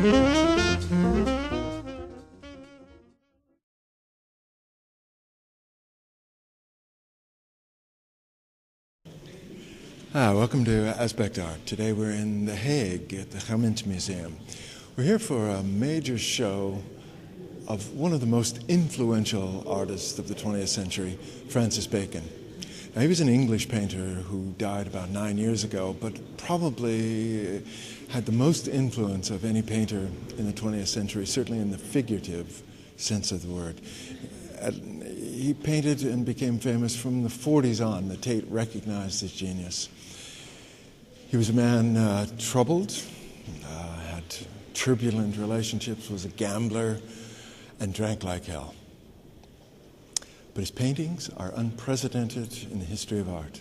Welcome to Aspect Art. Today we're in The Hague at the Gemeentemuseum. We're here for a major show of one of the most influential artists of the 20th century, Francis Bacon. Now, he was an English painter who died about 9 years ago, but probably had the most influence of any painter in the 20th century, certainly in the figurative sense of the word. He painted and became famous from the 40s on. The Tate recognized his genius. He was a man troubled, had turbulent relationships, was a gambler, and drank like hell. But his paintings are unprecedented in the history of art.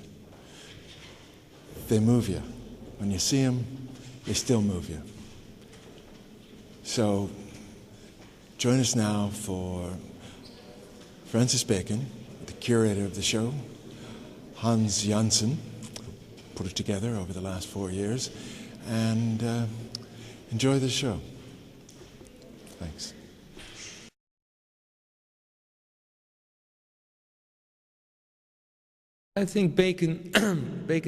They move you. When you see them, they still move you. So join us now for Francis Bacon, the curator of the show, Hans Janssen, put it together over the last 4 years, and enjoy the show. Thanks. I think Bacon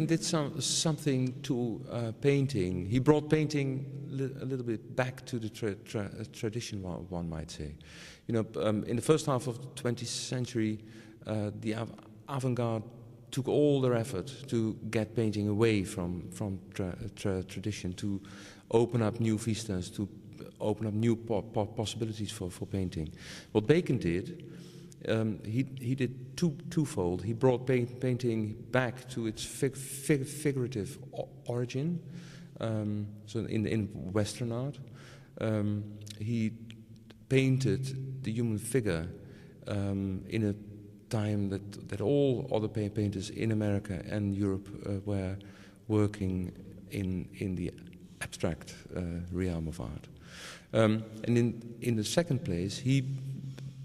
did something to painting. He brought painting a little bit back to the tradition, one might say. You know, in the first half of the 20th century, the avant-garde took all their effort to get painting away from tradition, to open up new vistas, to open up new possibilities for painting. What Bacon did, he did twofold. He brought painting back to its figurative origin, so in Western art. He painted the human figure in a time that all other painters in America and Europe were working in the abstract realm of art. And in the second place, he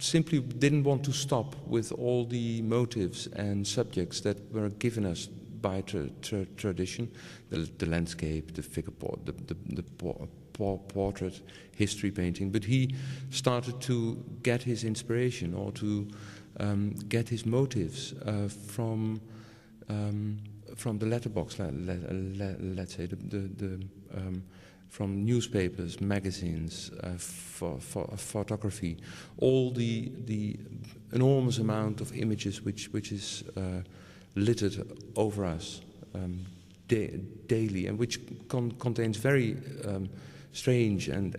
simply didn't want to stop with all the motives and subjects that were given us by tradition, the landscape, the figure portrait, history painting, but he started to get his inspiration or to get his motives from the letterbox, let's say, from newspapers, magazines, photography, all the enormous amount of images which is littered over us daily, and which contains very strange and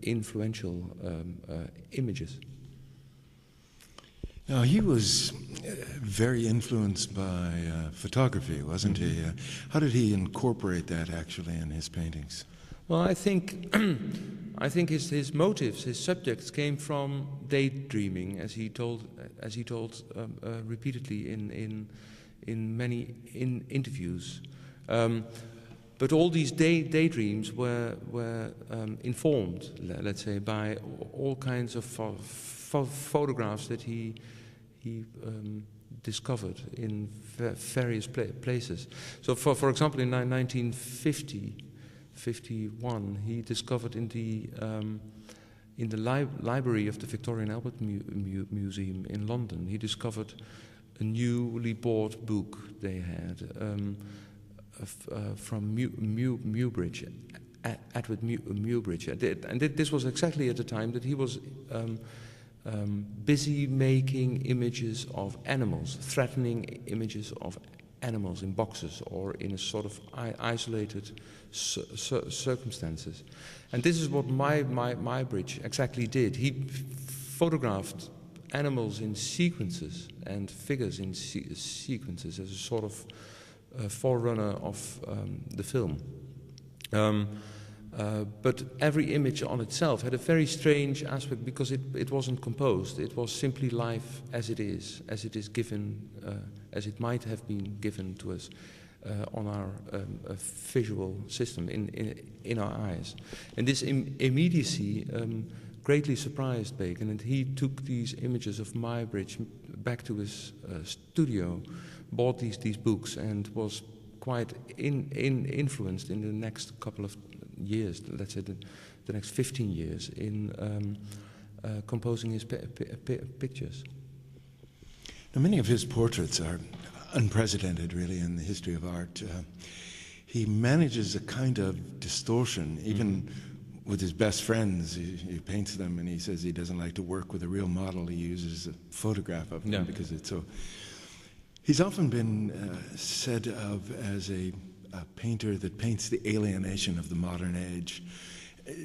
influential images. Now, he was very influenced by photography, wasn't he? How did he incorporate that actually in his paintings? Well, I think his motives, his subjects came from daydreaming, as he told repeatedly in many interviews. But all these daydreams were informed, let's say, by all kinds of photographs that he discovered in various places. So, for example, in 1951, he discovered in the library of the Victoria and Albert Museum in London, he discovered a newly bought book they had from Muybridge, Edward Muybridge, and this was exactly at the time that he was busy making images of animals, threatening images of animals in boxes or in a sort of isolated circumstances. And this is what Muybridge exactly did. He photographed animals in sequences and figures in sequences as a sort of forerunner of the film. But every image on itself had a very strange aspect because it wasn't composed. It was simply life as it is given, as it might have been given to us on our visual system, in our eyes. And this immediacy greatly surprised Bacon, and he took these images of Muybridge back to his studio, bought these books, and was quite influenced in the next couple of years, let's say the next 15 years, in composing his pictures. Now, many of his portraits are unprecedented, really, in the history of art. He manages a kind of distortion, even with his best friends. He paints them, and he says he doesn't like to work with a real model. He uses a photograph of them because it's so... He's often been said of as a painter that paints the alienation of the modern age.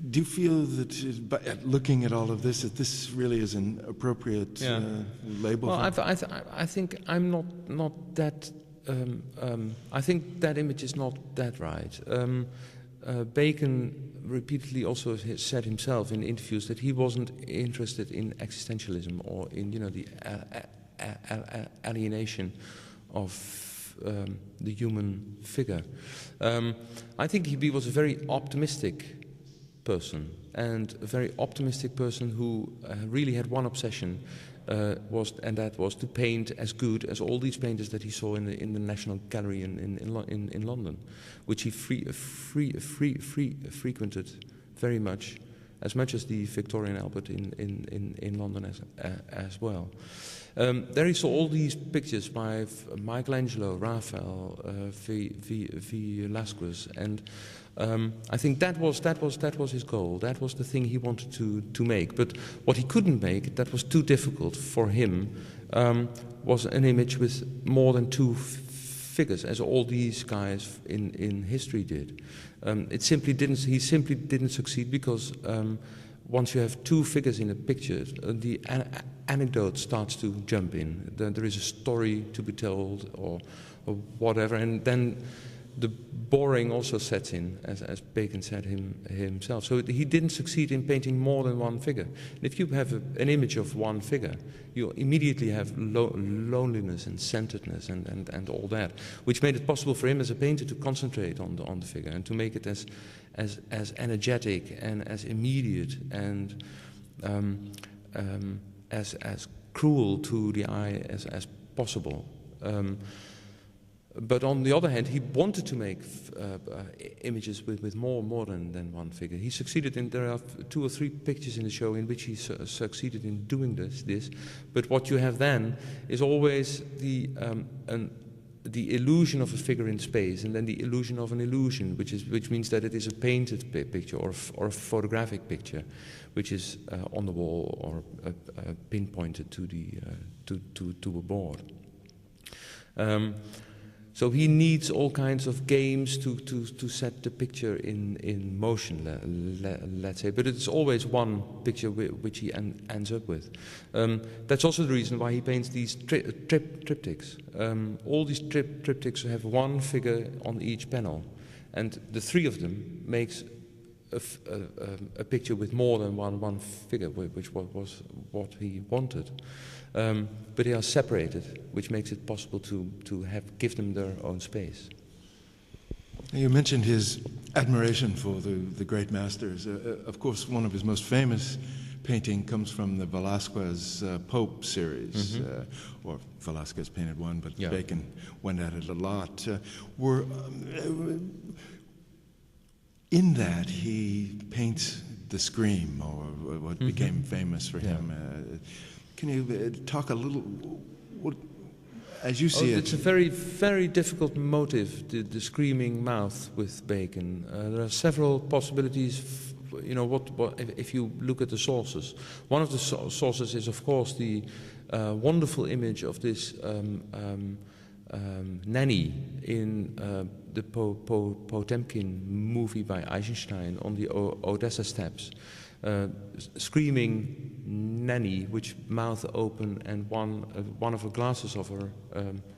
Do you feel that, by looking at all of this, that this really is an appropriate label? Well, I think I'm not that. I think that image is not that right. Bacon repeatedly also said himself in interviews that he wasn't interested in existentialism or in the alienation of the human figure. I think he was a very optimistic person, and a very optimistic person who really had one obsession, and that was to paint as good as all these painters that he saw in the National Gallery in London, which he frequented very much as the Victoria and Albert in London as well. There he saw all these pictures by Michelangelo, Raphael, Velasquez, and I think that was his goal. That was the thing he wanted to make. But what he couldn't make, that was too difficult for him, was an image with more than two figures, as all these guys in history did. He simply didn't succeed because once you have two figures in a picture, the anecdote starts to jump in. There is a story to be told or whatever, and then the boring also sets in, as Bacon said himself. So he didn't succeed in painting more than one figure. If you have an image of one figure, you immediately have loneliness and centeredness and all that, which made it possible for him as a painter to concentrate on the figure and to make it as energetic and as immediate and as cruel to the eye as possible. But on the other hand, he wanted to make images with more than one figure. He succeeded there are 2 or 3 pictures in the show in which he succeeded in doing this. But what you have then is always the illusion of a figure in space, and then the illusion of an illusion, which means that it is a painted picture or a photographic picture, which is on the wall or pinpointed to a board. So he needs all kinds of games to set the picture in motion, let's say. But it's always one picture which he ends up with. That's also the reason why he paints these triptychs. All these triptychs have one figure on each panel. And the 3 of them makes a picture with more than one figure, which was what he wanted. But they are separated, which makes it possible to give them their own space. You mentioned his admiration for the great masters. Of course, one of his most famous painting comes from the Velázquez Pope series, or Velázquez painted one, but Bacon went at it a lot. In that, he paints the Scream, or what became famous for him. Can you talk a little, as you see it? It's a very, very difficult motive, the screaming mouth with Bacon. There are several possibilities. If you look at the sources, one of the sources is, of course, the wonderful image of this nanny in the Potemkin movie by Eisenstein on the Odessa steppes. Screaming nanny, which mouth open and one of her glasses of her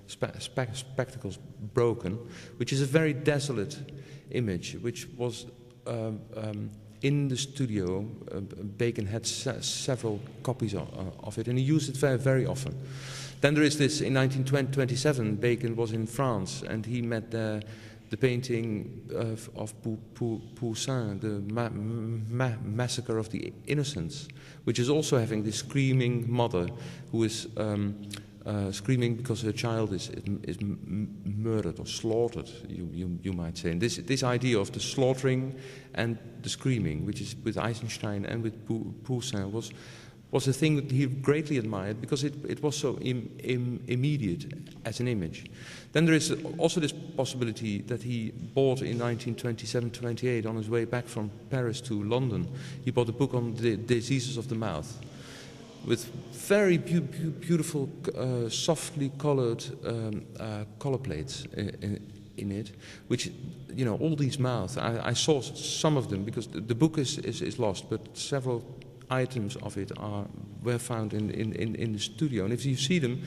spectacles broken, which is a very desolate image, which was in the studio. Bacon had several copies of it, and he used it very, very often. Then there is this, in 1927, Bacon was in France, and he met the painting of Poussin, the Massacre of the Innocents, which is also having this screaming mother who is screaming because her child is murdered or slaughtered, you might say. And this idea of the slaughtering and the screaming, which is with Eisenstein and with Poussin, was a thing that he greatly admired because it was so immediate as an image. Then there is also this possibility that he bought in 1927-28 on his way back from Paris to London. He bought a book on the diseases of the mouth with very beautiful, softly colored color plates in it, which, you know, all these mouths, I saw some of them because the book is lost, but several items of it were found in the studio. And if you see them,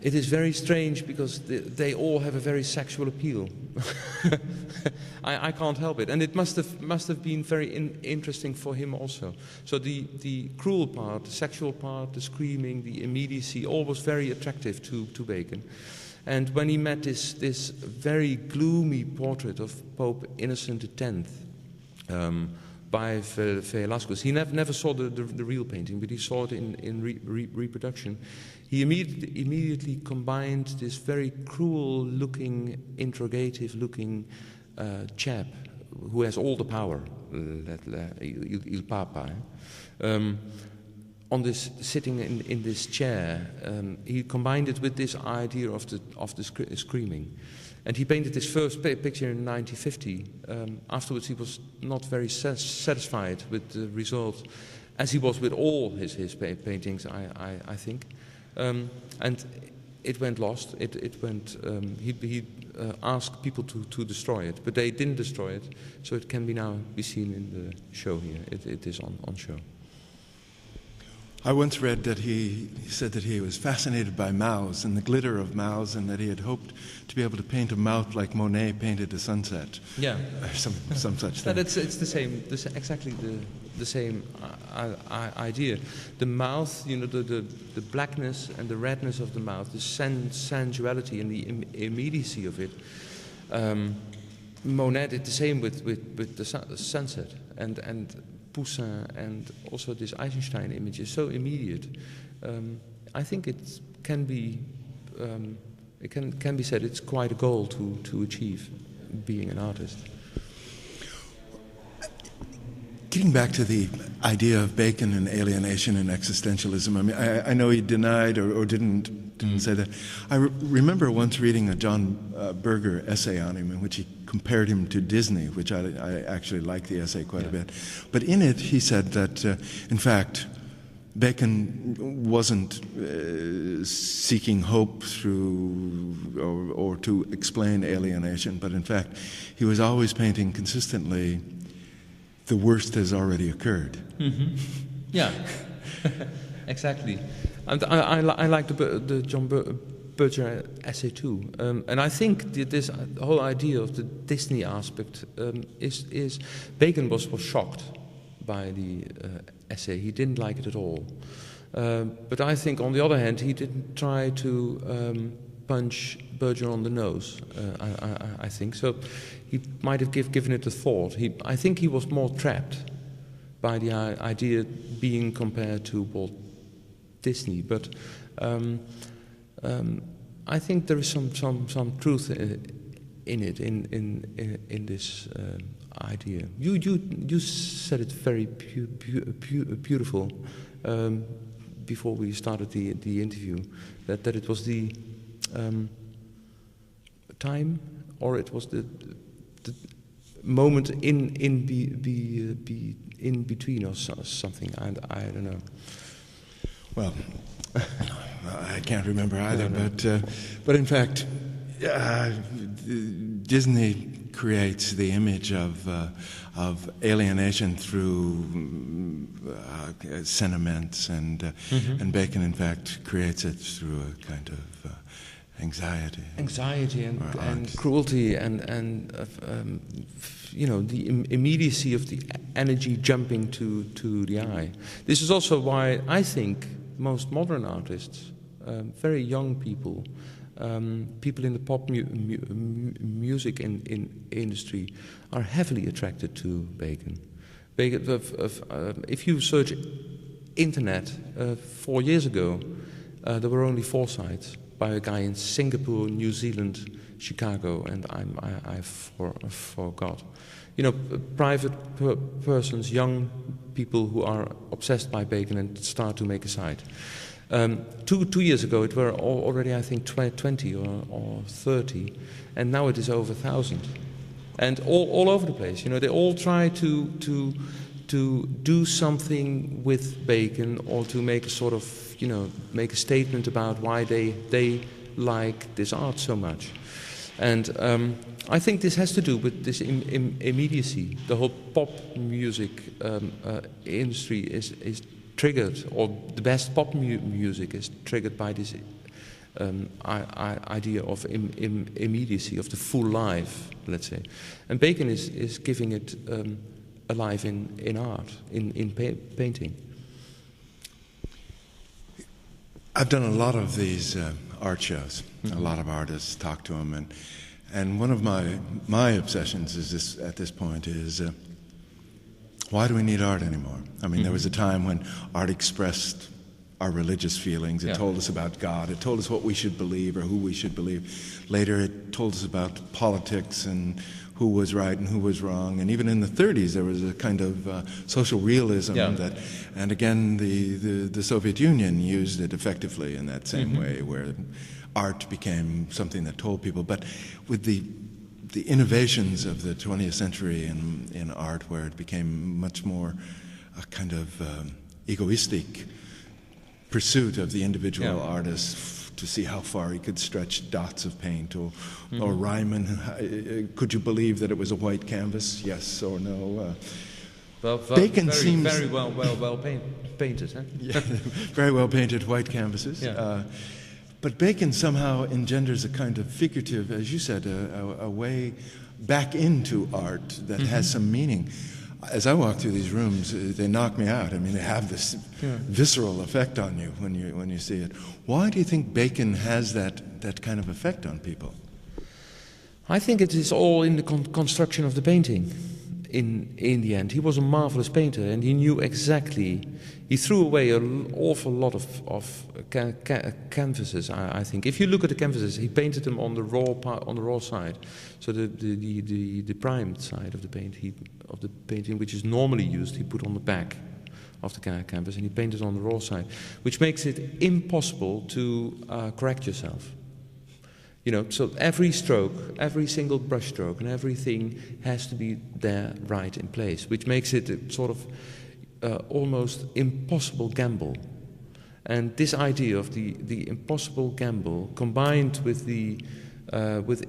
it is very strange because they all have a very sexual appeal. I can't help it, and it must have been very interesting for him also. So the cruel part, the sexual part, the screaming, the immediacy, all was very attractive to Bacon. And when he met this very gloomy portrait of Pope Innocent X by Velasquez, he never saw the real painting, but he saw it in reproduction. He immediately combined this very cruel-looking, interrogative-looking chap who has all the power, il Papa, on this sitting in this chair. He combined it with this idea of the screaming. And he painted his first picture in 1950. Afterwards, he was not very satisfied with the result, as he was with all his paintings, I think. And it went lost. It went. He asked people to destroy it, but they didn't destroy it, so it can now be seen in the show here. It is on show. I once read that he said that he was fascinated by mouths and the glitter of mouths, and that he had hoped to be able to paint a mouth like Monet painted a sunset. Yeah, some such thing. It's the same, exactly the same idea. The mouth, you know, the blackness and the redness of the mouth, the sensuality and the immediacy of it. Monet did the same with the sunset and Poussin, and also this Eisenstein image is so immediate. I think it can be said it's quite a goal to achieve, being an artist. Getting back to the idea of Bacon and alienation and existentialism, I mean, I know he denied or didn't say that. I remember once reading a John Berger essay on him in which he compared him to Disney, which I actually like the essay quite a bit. But in it, he said that, in fact, Bacon wasn't seeking hope through or to explain alienation, but in fact, he was always painting consistently the worst has already occurred. Mm-hmm. Yeah, exactly. And I like the John Berger essay too. And I think this whole idea of the Disney aspect is Bacon was shocked by the essay. He didn't like it at all. But I think, on the other hand, he didn't try to punch Berger on the nose, I think. So he might have given it a thought. I think he was more trapped by the idea being compared to Walt Disney. But I think there is some truth in it, in this idea. You said it very beautiful before we started the interview, that it was the time, or it was the moment in between, or something. I don't know. Well, I can't remember either. No. But in fact, Disney creates the image of alienation through sentiments, and Bacon, in fact, creates it through a kind of anxiety and cruelty and you know, the immediacy of the energy jumping to the eye. This is also why I think most modern artists, very young people, people in the pop music industry, are heavily attracted to Bacon. If you search internet 4 years ago, there were only 4 sites by a guy in Singapore, New Zealand, Chicago, and I forgot. You know, private persons, young people who are obsessed by Bacon and start to make a site. 2 years ago, it were already, I think, 20 or 30, and now it is over 1,000, and all over the place. You know, they all try to do something with Bacon, or to make a sort of, you know, make a statement about why they like this art so much. And I think this has to do with this immediacy. The whole pop music industry is triggered, or the best pop music is triggered by this idea of immediacy, of the full life, let's say. And Bacon is giving it a life in art, in painting. I've done a lot of these art shows. A lot of artists talk to them, and one of my obsessions is this, at this point, is why do we need art anymore? I mean, there was a time when art expressed our religious feelings. It told us about God. It told us what we should believe or who we should believe. Later, it told us about politics and who was right and who was wrong. And even in the 30s, there was a kind of social realism that, and again, the Soviet Union used it effectively in that same way, where art became something that told people. But with the innovations of the 20th century in art, where it became much more a kind of egoistic pursuit of the individual artist to see how far he could stretch dots of paint, or Ryman, could you believe that it was a white canvas? Yes or no? Bacon seems very well painted, huh? Yeah, very well painted white canvases. Yeah. But Bacon somehow engenders a kind of figurative, as you said, a way back into art that has some meaning. As I walk through these rooms, they knock me out. I mean, they have this visceral effect on you when you see it. Why do you think Bacon has that kind of effect on people? I think it is all in the construction of the painting. In the end, he was a marvelous painter, and he knew exactly. He threw away an awful lot of canvases. I think, if you look at the canvases, he painted them on the raw side, so the primed side of the painting, which is normally used, he put on the back of the canvas, and he painted on the raw side, which makes it impossible to correct yourself. You know, so every stroke, every single brush stroke, and everything has to be there right in place, which makes it a sort of almost impossible gamble. And this idea of the impossible gamble, combined with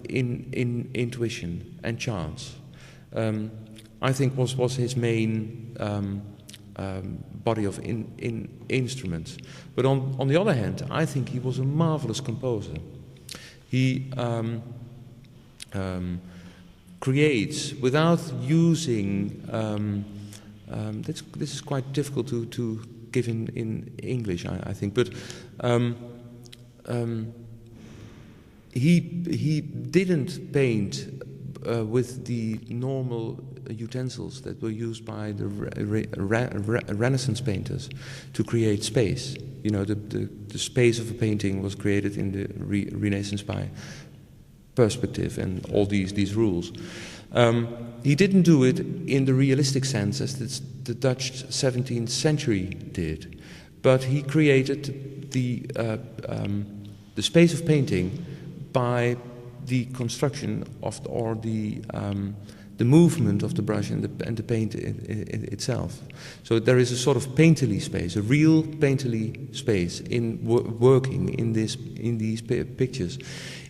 intuition and chance, I think was his main body of instruments. But on the other hand, I think he was a marvelous composer. He creates without using. This is quite difficult to give in English, I think. But he didn't paint with the normal utensils that were used by the Renaissance painters to create space. You know, the space of a painting was created in the Renaissance by perspective and all these rules. He didn't do it in the realistic sense as the Dutch 17th century did, but he created the space of painting by the construction of the movement of the brush and the paint itself. So there is a sort of painterly space, a real painterly space in working in these pictures,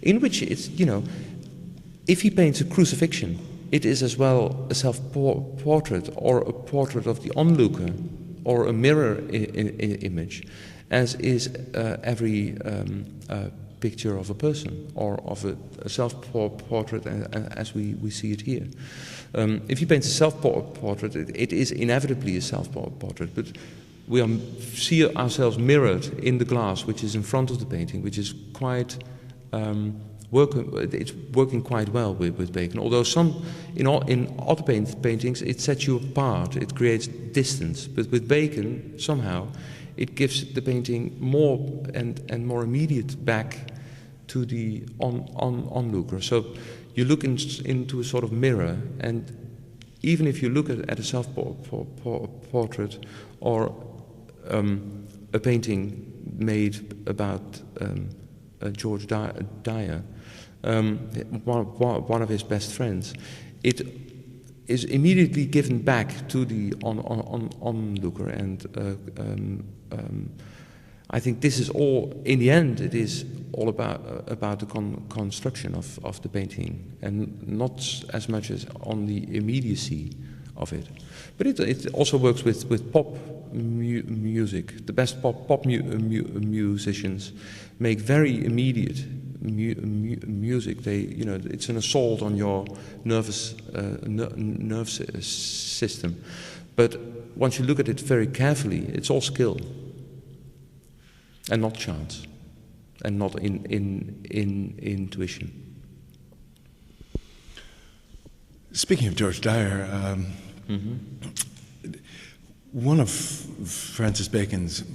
in which it's, you know, if he paints a crucifixion, it is as well a self-portrait or a portrait of the onlooker or a mirror image, as is every picture of a person or of a self-portrait as we see it here. If he paints a self-portrait, it is inevitably a self-portrait, but we see ourselves mirrored in the glass which is in front of the painting, which is quite it's working quite well with Bacon. Although in other paintings it sets you apart, it creates distance, but with Bacon somehow it gives the painting more and more immediate back to the onlooker. So you look into a sort of mirror, and even if you look at a self-portrait or a painting made about George Dyer, one of his best friends, it is immediately given back to the onlooker, and I think this is all, in the end, it is all about the construction of the painting, and not as much as on the immediacy of it. But it also works with pop music. The best pop musicians make very immediate music. They, you know, it's an assault on your nervous nerve system. But once you look at it very carefully, it's all skill and not chance, and not in intuition. Speaking of George Dyer, one of Francis Bacon's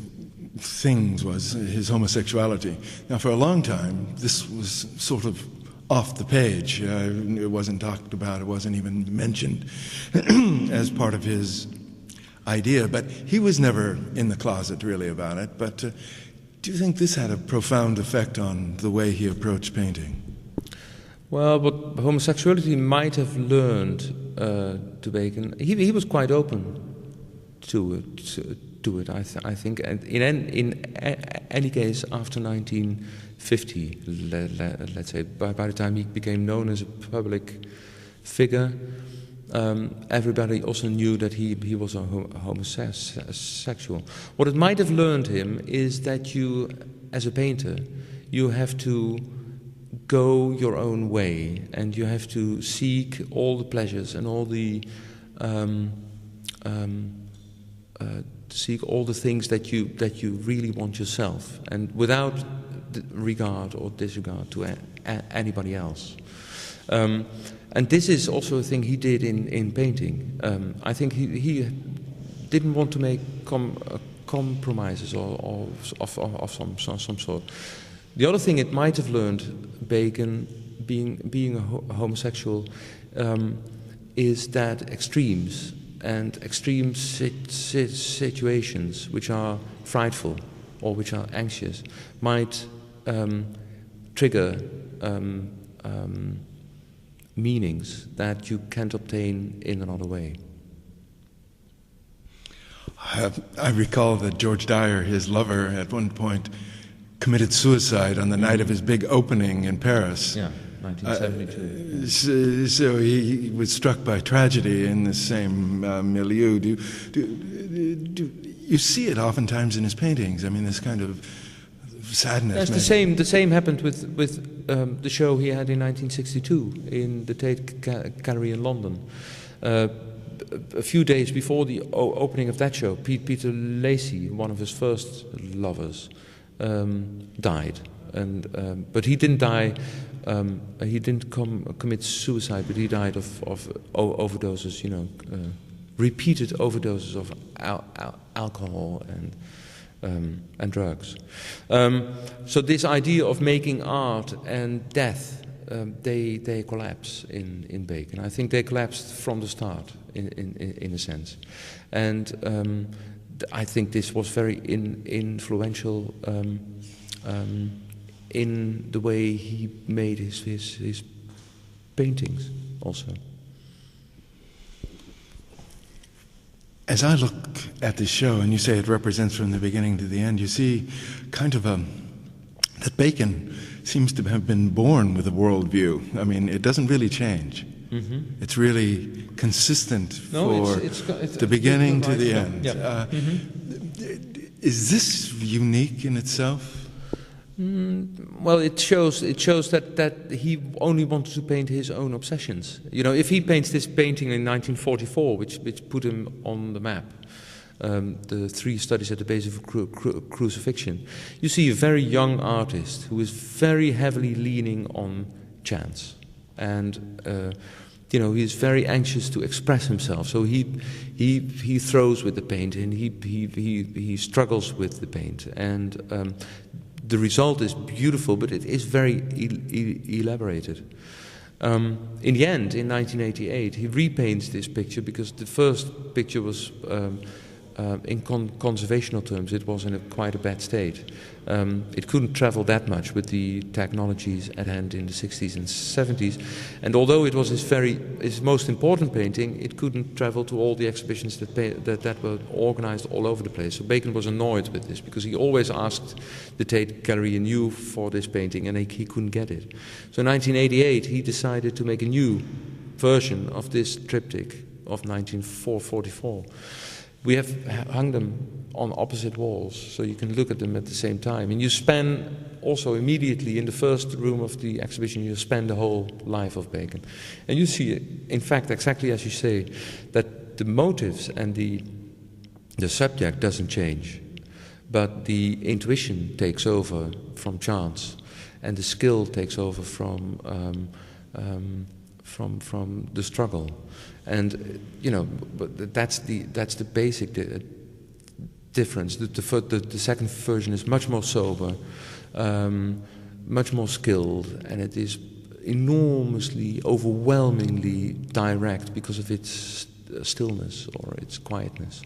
things was his homosexuality. Now, for a long time, this was sort of off the page. It wasn't talked about, it wasn't even mentioned as part of his idea, but he was never in the closet really about it. But do you think this had a profound effect on the way he approached painting? Well, what homosexuality might have learned to Bacon, he was quite open to it. I think, and in any case, after 1950, let's say, by the time he became known as a public figure, everybody also knew that he was a homosexual. What it might have learned him is that you, as a painter, you have to go your own way, and you have to seek all the pleasures and all the seek all the things that you really want yourself, and without regard or disregard to anybody else. And this is also a thing he did in painting. I think he didn't want to make compromises or of some sort. The other thing it might have learned Bacon, being a homosexual, is that extremes and extreme situations which are frightful or which are anxious might trigger meanings that you can't obtain in another way. I recall that George Dyer, his lover, at one point committed suicide on the night of his big opening in Paris. Yeah, 1972. So he was struck by tragedy in the same milieu. Do you see it oftentimes in his paintings? I mean, this kind of sadness. Yes, the same happened with the show he had in 1962 in the Tate Gallery in London. A few days before the opening of that show, Peter Lacey, one of his first lovers, died, but he didn't die. He didn't commit suicide, but he died of overdoses. You know, repeated overdoses of alcohol and drugs. So this idea of making art and death, they collapse in Bacon. I think they collapsed from the start, in a sense, and I think this was very influential in the way he made his paintings also. As I look at this show, and you say it represents from the beginning to the end, you see kind of that Bacon seems to have been born with a worldview. I mean, it doesn't really change. Mm-hmm. It's really consistent for the beginning to the end. Yeah. Is this unique in itself? Well, it shows that he only wanted to paint his own obsessions. You know, if he paints this painting in 1944, which put him on the map, the 3 studies at the base of crucifixion, you see a very young artist who is very heavily leaning on chance and he's very anxious to express himself. So he throws with the paint, and he struggles with the paint, and the result is beautiful, but it is very elaborated. In the end, in 1988, he repaints this picture because the first picture was, in conservational terms, it was in quite a bad state. It couldn't travel that much with the technologies at hand in the 60s and 70s, and although it was his most important painting, it couldn't travel to all the exhibitions that were organized all over the place. So Bacon was annoyed with this because he always asked the Tate Gallery anew for this painting, and he couldn't get it. So in 1988, he decided to make a new version of this triptych of 1944. We have hung them on opposite walls, so you can look at them at the same time. And you span also immediately in the first room of the exhibition, you span the whole life of Bacon. And you see, in fact, exactly as you say, that the motives and the subject doesn't change, but the intuition takes over from chance, and the skill takes over from the struggle. And but that's the basic difference. The second version is much more sober, much more skilled, and it is enormously, overwhelmingly direct because of its stillness or its quietness.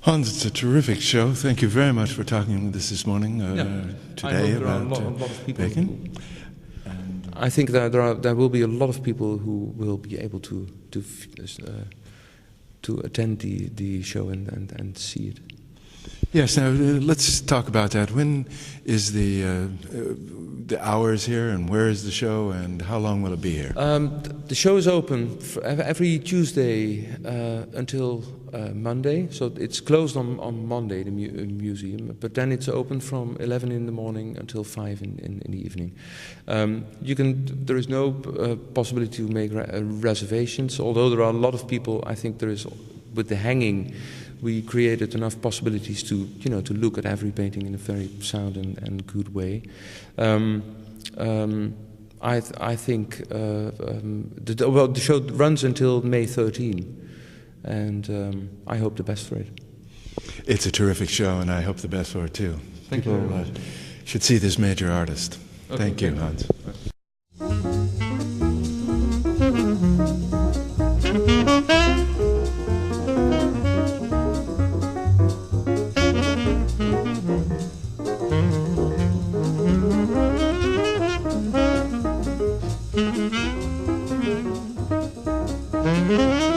Hans, it's a terrific show. Thank you very much for talking with us this morning, today about Bacon. I think that there will be a lot of people who will be able to attend the show and see it. Yes. Now let's talk about that. When is the hours here, and where is the show, and how long will it be here? The show is open every Tuesday until Monday. So it's closed on Monday, the museum, but then it's open from 11 in the morning until 5 in the evening. There is no possibility to make reservations, although there are a lot of people. I think there is, with the hanging, we created enough possibilities to look at every painting in a very sound and good way. I think the show runs until May 13, and I hope the best for it. It's a terrific show, and I hope the best for it too. Thank you very much. Should see this major artist. Okay, thank you, Hans. Mm-hmm.